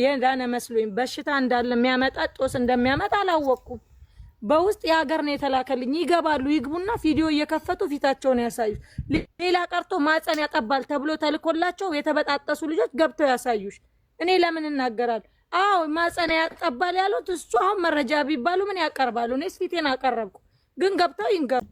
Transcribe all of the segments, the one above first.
የዳነ መስሎኝ በሽታ እንዳለ የሚያመጣ ጦስ እንደሚያመጣ አላወቅኩም። በውስጥ የሀገር ነው የተላከልኝ። ይገባሉ፣ ይግቡና ቪዲዮ እየከፈቱ ፊታቸውን ያሳዩ። ሌላ ቀርቶ ማፀን ያጠባል ተብሎ ተልኮላቸው የተበጣጠሱ ልጆች ገብተው ያሳዩሽ። እኔ ለምን እናገራለሁ? አዎ ማፀን ያጠባል ያሉት እሱ። አሁን መረጃ ቢባሉ ምን ያቀርባሉ? እኔስ ፊቴን አቀረብኩ፣ ግን ገብተው ይንገሩ።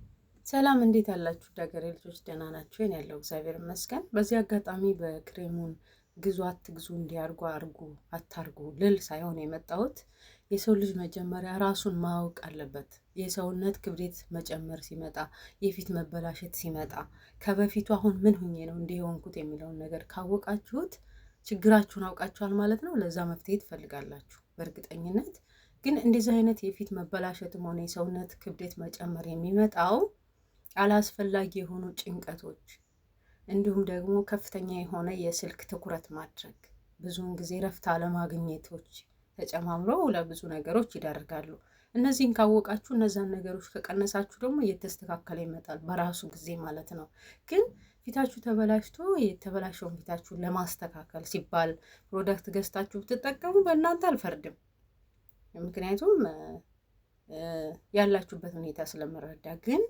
ሰላም እንዴት አላችሁ? ዳገሬ ልጆች ደህና ናችሁ? እኔ ያለው እግዚአብሔር ይመስገን። በዚህ አጋጣሚ በክሬሙን ግዙ አትግዙ እንዲያርጉ አርጉ አታርጉ ልል ሳይሆን የመጣሁት የሰው ልጅ መጀመሪያ ራሱን ማወቅ አለበት። የሰውነት ክብደት መጨመር ሲመጣ፣ የፊት መበላሸት ሲመጣ ከበፊቱ አሁን ምን ሁኜ ነው እንዲህ የሆንኩት የሚለውን ነገር ካወቃችሁት ችግራችሁን አውቃችኋል ማለት ነው። ለዛ መፍትሄ ትፈልጋላችሁ በእርግጠኝነት። ግን እንደዚህ አይነት የፊት መበላሸትም ሆነ የሰውነት ክብደት መጨመር የሚመጣው አላስፈላጊ የሆኑ ጭንቀቶች እንዲሁም ደግሞ ከፍተኛ የሆነ የስልክ ትኩረት ማድረግ፣ ብዙውን ጊዜ ረፍት አለማግኘቶች ተጨማምረው ለብዙ ነገሮች ይዳርጋሉ። እነዚህን ካወቃችሁ እነዛን ነገሮች ከቀነሳችሁ ደግሞ እየተስተካከለ ይመጣል በራሱ ጊዜ ማለት ነው። ግን ፊታችሁ ተበላሽቶ የተበላሸውን ፊታችሁን ለማስተካከል ሲባል ፕሮዳክት ገዝታችሁ ብትጠቀሙ በእናንተ አልፈርድም። ምክንያቱም ያላችሁበት ሁኔታ ስለምረዳ። ግን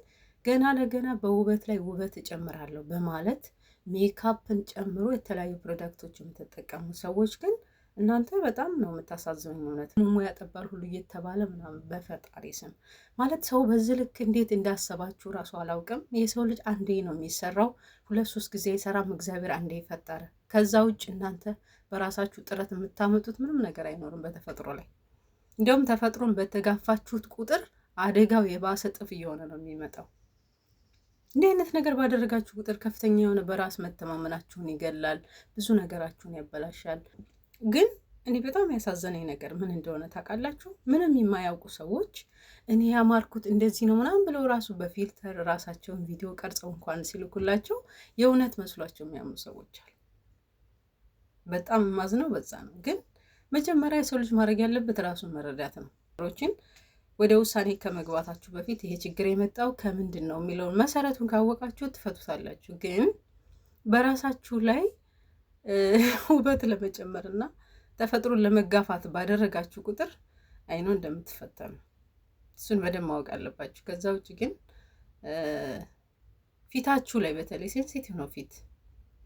ገና ለገና በውበት ላይ ውበት እጨምራለሁ በማለት ሜካፕን ጨምሮ የተለያዩ ፕሮዳክቶች የምትጠቀሙ ሰዎች ግን እናንተ በጣም ነው የምታሳዝኑኝ። እውነት ሙሙ ያጠባል ሁሉ እየተባለ ምናምን በፈጣሪ ስም ማለት ሰው በዚህ ልክ እንዴት እንዳሰባችሁ ራሱ አላውቅም። የሰው ልጅ አንዴ ነው የሚሰራው፣ 2-3 ጊዜ አይሰራም። እግዚአብሔር አንዴ ፈጠረ። ከዛ ውጭ እናንተ በራሳችሁ ጥረት የምታመጡት ምንም ነገር አይኖርም በተፈጥሮ ላይ። እንዲሁም ተፈጥሮን በተጋፋችሁት ቁጥር አደጋው የባሰ ጥፍ እየሆነ ነው የሚመጣው። እንዲህ አይነት ነገር ባደረጋችሁ ቁጥር ከፍተኛ የሆነ በራስ መተማመናችሁን ይገላል፣ ብዙ ነገራችሁን ያበላሻል። ግን እኔ በጣም ያሳዘነኝ ነገር ምን እንደሆነ ታውቃላችሁ? ምንም የማያውቁ ሰዎች እኔ ያማርኩት እንደዚህ ነው ምናምን ብለው ራሱ በፊልተር ራሳቸውን ቪዲዮ ቀርጸው እንኳን ሲልኩላቸው የእውነት መስሏቸው የሚያምኑ ሰዎች አሉ። በጣም የማዝነው በዛ ነው። ግን መጀመሪያ የሰው ልጅ ማድረግ ያለበት ራሱን መረዳት ነው። ሮችን ወደ ውሳኔ ከመግባታችሁ በፊት ይሄ ችግር የመጣው ከምንድን ነው የሚለውን መሰረቱን ካወቃችሁ ትፈቱታላችሁ። ግን በራሳችሁ ላይ ውበት ለመጨመር እና ተፈጥሮን ለመጋፋት ባደረጋችሁ ቁጥር አይኖ እንደምትፈተኑ እሱን በደንብ ማወቅ አለባችሁ። ከዛ ውጭ ግን ፊታችሁ ላይ በተለይ ሴንሲቲቭ ነው ፊት፣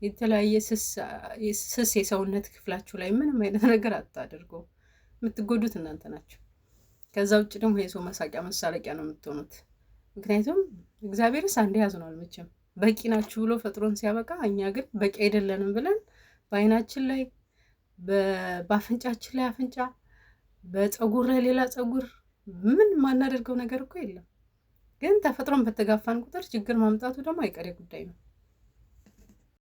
የተለያየ ስስ የሰውነት ክፍላችሁ ላይ ምንም አይነት ነገር አታደርጉ። የምትጎዱት እናንተ ናቸው። ከዛ ውጭ ደግሞ የሰው መሳቂያ መሳለቂያ ነው የምትሆኑት። ምክንያቱም እግዚአብሔርስ አንዴ ያዝኗል መቼም በቂ ናችሁ ብሎ ፈጥሮን ሲያበቃ፣ እኛ ግን በቂ አይደለንም ብለን በአይናችን ላይ በአፍንጫችን ላይ አፍንጫ፣ በፀጉር ላይ ሌላ ፀጉር፣ ምን ማናደርገው ነገር እኮ የለም። ግን ተፈጥሮን በተጋፋን ቁጥር ችግር ማምጣቱ ደግሞ አይቀሬ ጉዳይ ነው።